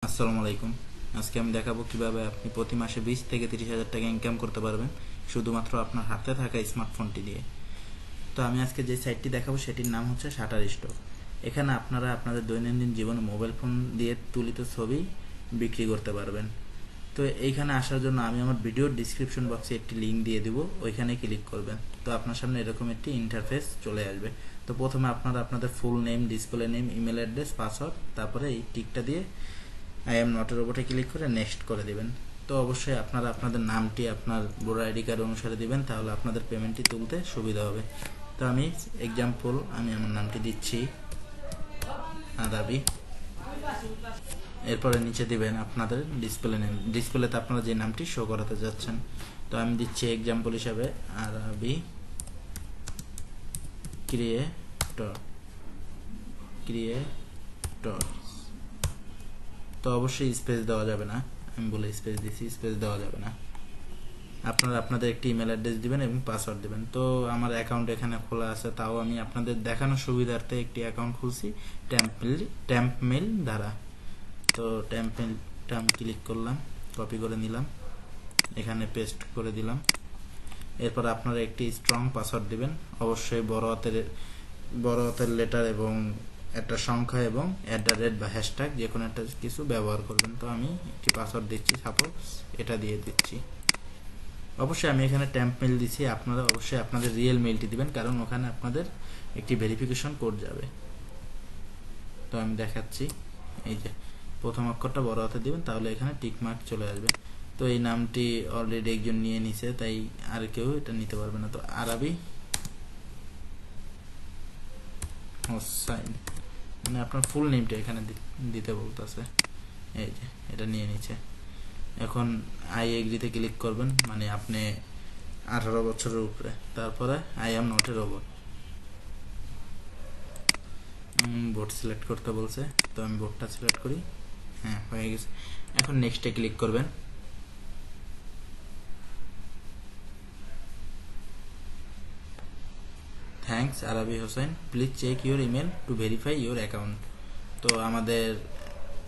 আসসালামু আলাইকুম। আজকে আমি দেখাবো কিভাবে আপনি প্রতি মাসে 20 থেকে 30,000 টাকা ইনকাম করতে পারবেন শুধুমাত্র আপনার হাতে থাকা স্মার্টফোনটি দিয়ে। তো আমি আজকে যে সাইটটি দেখাবো সেটির নাম হচ্ছে শাটারস্টক। এখানে আপনারা আপনাদের দৈনন্দিন জীবনে মোবাইল ফোন দিয়ে তুলিত ছবি বিক্রি করতে পারবেন। তো এইখানে আসার জন্য আমি আমার ভিডিওর ডিসক্রিপশন বক্সে একটি লিঙ্ক দিয়ে দিব, ওইখানে ক্লিক করবেন। তো আপনার সামনে এরকম একটি ইন্টারফেস চলে আসবে। তো প্রথমে আপনারা আপনাদের full name, display name, email address, password, তারপরে এই টিকটা দিয়ে আই এম নটের উপরে ক্লিক করে নেক্সট করে দিবেন। তো অবশ্যই আপনারা আপনাদের নামটি আপনার ভোটার আইডি কার্ড অনুসারে দিবেন, তাহলে আপনাদের পেমেন্টটি তুলতে সুবিধা হবে। তো আমি এক্সাম্পল আমি আমার নামটি দিচ্ছি আরাবি। এরপরে নিচে দিবেন আপনাদের ডিসপ্লে নেম, ডিসপ্লেতে আপনারা যে নামটি শো করাতে যাচ্ছেন। তো আমি দিচ্ছি এক্সাম্পল হিসাবে আরাবি ক্রিয়েটর। তো অবশ্যই স্পেস দেওয়া যাবে না, আমি বলে স্পেস দিচ্ছি, স্পেস দেওয়া যাবে না। আপনারা আপনাদের একটি ইমেল অ্যাড্রেস দিবেন এবং পাসওয়ার্ড দিবেন। তো আমার অ্যাকাউন্ট এখানে খোলা আছে, তাও আমি আপনাদের দেখানোর সুবিধার্থে একটি অ্যাকাউন্ট খুলছি ট্যাম্প মেল দ্বারা। তো ট্যাম্প মেলটা আমি ক্লিক করলাম, কপি করে নিলাম, এখানে পেস্ট করে দিলাম। এরপর আপনারা একটি স্ট্রং পাসওয়ার্ড দিবেন, অবশ্যই বড় হাতের লেটার এবং একটা সংখ্যা এবং @ বা হ্যাশট্যাগ যে কোনো একটা কিছু ব্যবহার করবেন। তো আমি একটি পাসওয়ার্ড দিচ্ছি, সাপোজ এটা দিয়ে দিচ্ছি। অবশ্যই আমি এখানে ট্যাম্প মেল দিচ্ছি, আপনারা অবশ্যই আপনাদের রিয়েল মেলটি দিবেন, কারণ ওখানে আপনাদের একটি ভেরিফিকেশন কোড যাবে। তো আমি দেখাচ্ছি, এই যে প্রথম অক্ষরটা বড় হাতে দিবেন, তাহলে এখানে টিক মার্ক চলে আসবে। তো এই নামটি অলরেডি একজন নিয়ে নিছে, তাই আর কেউ এটা নিতে পারবে না। তো আরাবি হোসাইন, মানে আপনার ফুল নেমটা এখানে দিতে বলতেছে, এই যে এটা নিয়ে নিচ্ছে। এখন আই এগ্রিতে ক্লিক করবেন, মানে আপনি 18 বছরের উপরে। তারপরে I am not a robot, board select করতে বলছে, তো আমি বোর্ডটা সিলেক্ট করি। হ্যাঁ, হয়ে গেছে। এখন নেক্সটে ক্লিক করবেন। Thanks Arabi Hossain, please check your email to verify your account. তো আমাদের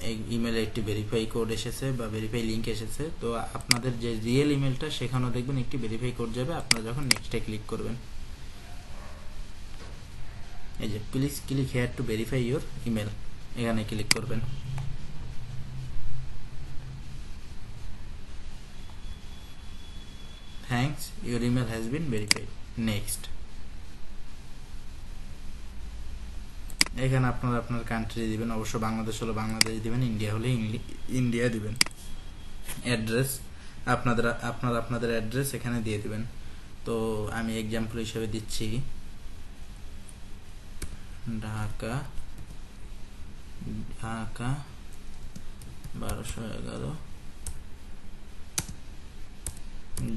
এই ইমেলে একটি ভেরিফাই কোড এসেছে বা ভেরিফাই লিঙ্ক এসেছে। তো আপনাদের যে রিয়েল ইমেলটা সেখানেও দেখবেন একটি ভেরিফাই কোড যাবে আপনারা যখন নেক্সটে ক্লিক করবেন। এই যে please click here two verify your email, এখানে ক্লিক করবেন। Thanks your email has been verified, next. এখানে আপনারা আপনার কান্ট্রি দিবেন, অবশ্য বাংলাদেশ হলে বাংলাদেশ দিবেন, ইন্ডিয়া হলে ইন্ডিয়া দিবেন। অ্যাড্রেস আপনাদের অ্যাড্রেস এখানে দিয়ে দিবেন। তো আমি এক্সাম্পল হিসেবে দিচ্ছি ঢাকা 1211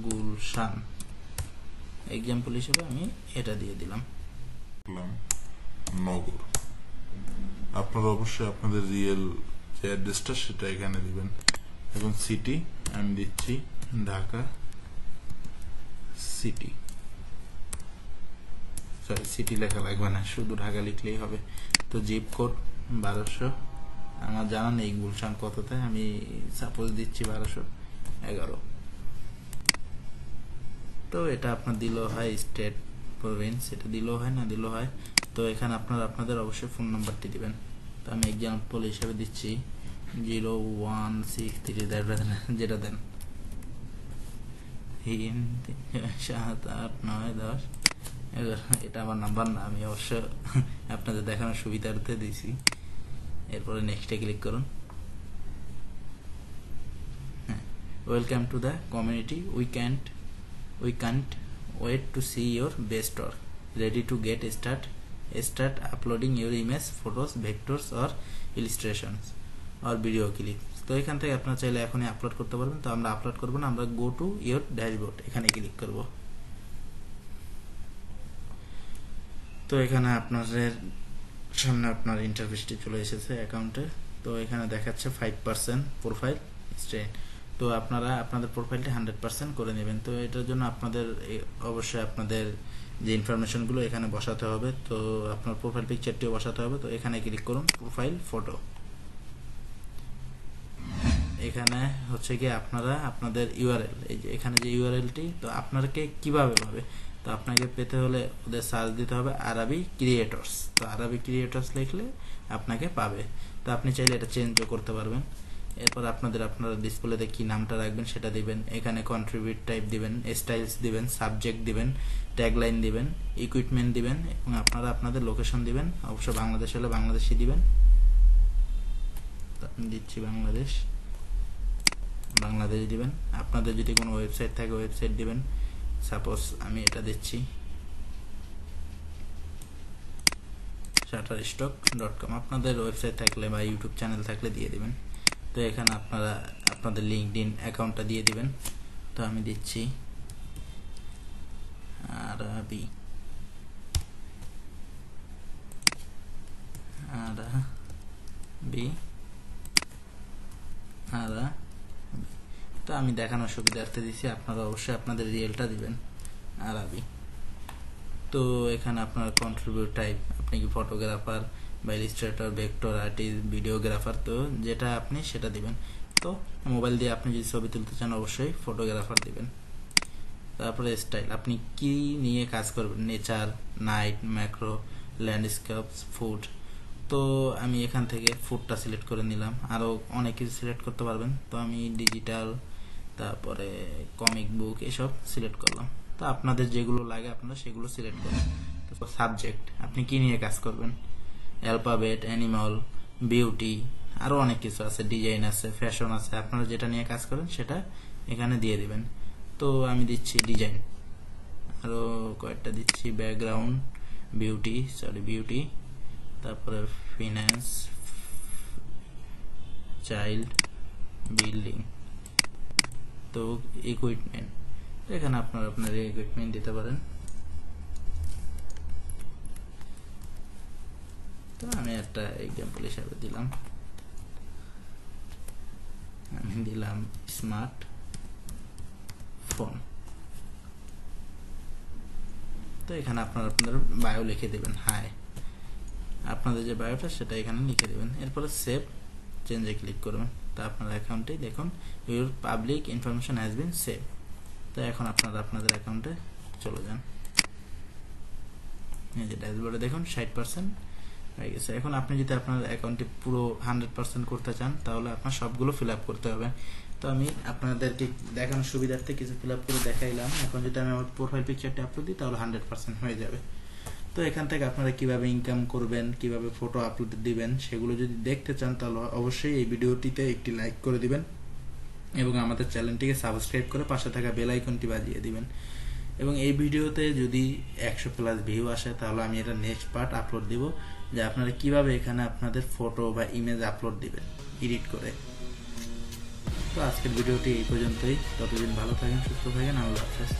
গুলশান, এক্সাম্পল হিসেবে আমি এটা দিয়ে দিলাম। নগর, আপনারা অবশ্যই আপনাদের রিয়েল যে অ্যাড্রেসটা সেটা এখানে দিবেন। এখন সিটি আমি দিচ্ছি ঢাকা সিটি, সরি সিটি লেখা লাগবে না, শুধু ঢাকা লিখলেই হবে। তো জিপ কোড 1200, আমার জানা নেই গুলশান কততে, আমি সাপোজ দিচ্ছি 1211। তো এটা আপনার দিলেও হয়, স্টেট প্রভিন্স এটা দিলেও হয়, না দিলেও হয়। তো এখানে আপনারা আপনাদের অবশ্যই ফোন নাম্বারটি দিবেন। তো আমি এক্সাম্পল হিসেবে দিচ্ছি 0163 যেটা দেন 3 7 8 9 10 11, এটা আমার নাম্বার না, আমি অবশ্য আপনাদের দেখানোর সুবিধার্থে দিয়েছি। এরপরে নেক্সটে ক্লিক করুন। হ্যাঁ, welcome to the community, we can't wait to see your best work, ready to get start uploading your image, photos, vectors or illustrations or video clips। তো এখান থেকে আপনারা চাইলে এখনই আপলোড করতে পারবেন। তো আমরা আপলোড করব না, আমরা গো টু ইয়োর ড্যাশবোর্ড এখানে ক্লিক করব। তো এখানে আপনাদের সামনে আপনার ইন্টারফেসটি চলে এসেছে অ্যাকাউন্টে। তো এখানে দেখাচ্ছে 5% প্রোফাইল স্ট্রেন। তো আপনারা আপনাদের প্রোফাইলটি 100% করে নেবেন। তো এটার জন্য আপনাদের অবশ্যই আপনাদের যে ইনফরমেশনগুলো এখানে বসাতে হবে। তো আপনার প্রোফাইল পিকচারটিও বসাতে হবে। তো এখানে ক্লিক করুন প্রোফাইল ফটো। এখানে হচ্ছে কি আপনারা আপনাদের ইউআরএল, এই যে এখানে যে ইউআরএলটি, তো আপনাকে কিভাবে পাবে, তো আপনাকে পেতে হলে ওদের সার্চ দিতে হবে আরবি ক্রিয়েটরস। তো আরবি ক্রিয়েটরস লিখলে আপনাকে পাবে। তো আপনি চাইলে এটা চেঞ্জও করতে পারবেন। এরপর আপনারা ডিসপ্লেতে কি নামটা রাখবেন সেটা দিবেন। এখানে কন্ট্রিবিউট টাইপ দিবেন, স্টাইলস দিবেন, সাবজেক্ট দিবেন, ট্যাগলাইন দিবেন, ইকুইপমেন্ট দিবেন এবং আপনারা আপনাদের লোকেশন দিবেন। অবশ্য বাংলাদেশ হলে বাংলাদেশি দিবেন। আমি দিচ্ছি বাংলাদেশ দিবেন। আপনাদের যদি কোনো ওয়েবসাইট থাকে ওয়েবসাইট দিবেন। সাপোজ আমি এটা দিচ্ছি shutterstock.com। আপনাদের ওয়েবসাইট থাকলে বা ইউটিউব চ্যানেল থাকলে দিয়ে দিবেন। তো এখানে আপনারা আপনাদের লিঙ্কডইন অ্যাকাউন্টটা দিয়ে দিবেন। তো আমি দিচ্ছি আরবি তো আমি দেখানোর সুবিধার্থে দিচ্ছি, আপনারা অবশ্যই আপনাদের রিয়েলটা দিবেন আরবি। তো এখানে আপনার কন্ট্রিবিউট টাইপ, আপনি কি ফটোগ্রাফার বা ইলিস্ট্রেটর, ভেক্টর আর্টিস্ট, ভিডিওগ্রাফার, তো যেটা আপনি সেটা দিবেন। তো মোবাইল দিয়ে আপনি যদি ছবি তুলতে চান অবশ্যই ফটোগ্রাফার দিবেন। তারপরে স্টাইল, আপনি কি নিয়ে কাজ করবেন, nature, night, macro, landscape, food. তো আমি এখান থেকে ফুডটা সিলেক্ট করে নিলাম, আরও অনেক কিছু সিলেক্ট করতে পারবেন। তো আমি ডিজিটাল, তারপরে কমিক বুক এসব সিলেক্ট করলাম। তো আপনাদের যেগুলো লাগে আপনারা সেগুলো সিলেক্ট করবেন। তারপর সাবজেক্ট, আপনি কি নিয়ে কাজ করবেন, অ্যালফাবেট, অ্যানিমাল, বিউটি, আরও অনেক কিছু আছে, ডিজাইন আছে, ফ্যাশন আছে, আপনারা যেটা নিয়ে কাজ করেন সেটা এখানে দিয়ে দিবেন। তো আমি দিচ্ছি ডিজাইন, আরও কয়েকটা দিচ্ছি, ব্যাকগ্রাউন্ড, বিউটি, তারপরে ফিন্যান্স, চাইল্ড, বিল্ডিং, তো ইকুইপমেন্ট। এখানে আপনারা আপনার ইকুইপমেন্ট দিতে পারেন। তো আমি একটা এক্সাম্পল হিসাবে দিলাম, আমি দিলাম স্মার্ট ফোন। তো এখানে আপনারা আপনাদের বায়ো লিখে দেবেন, হাই, আপনাদের যে বায়োটা সেটা এখানে লিখে দেবেন। এরপরে সেভ চেঞ্জে ক্লিক করবেন। তো আপনার অ্যাকাউন্টে দেখুন your public information has been save. তো এখন আপনারা আপনাদের অ্যাকাউন্টে চলে যান। এই যে ড্যাশবোর্ডে দেখুন 60% হয়ে গেছে। এখন আপনি যদি আপনার অ্যাকাউন্টে পুরো 100% করতে চান তাহলে আপনার সবগুলো ফিল আপ করতে হবে। তো আমি আপনাদেরকে দেখানোর সুবিধার্থে কিছু ফিল আপ করে দেখাইলাম। এখন যদি আমি আমার প্রোফাইল পিকচারটা আপলোড দিই তাহলে 100% হয়ে যাবে। তো এখান থেকে আপনারা কিভাবে ইনকাম করবেন, কিভাবে ফটো আপলোড দিবেন সেগুলো যদি দেখতে চান তাহলে অবশ্যই এই ভিডিওটিতে একটি লাইক করে দিবেন এবং আমাদের চ্যানেলটিকে সাবস্ক্রাইব করে পাশে থাকা বেল আইকনটি বাজিয়ে দিবেন। এবং এই ভিডিওতে যদি 100+ ভিউ আসে তাহলে আমি এটা নেক্সট পার্ট আপলোড দিব, যে আপনারা কিভাবে এখানে আপনাদের ফটো বা ইমেজ আপলোড দিবেন এডিট করে। তো আজকের ভিডিওটি এই পর্যন্তই। ততদিন ভালো থাকেন, সুস্থ থাকেন, আল্লাহ হাফেজ।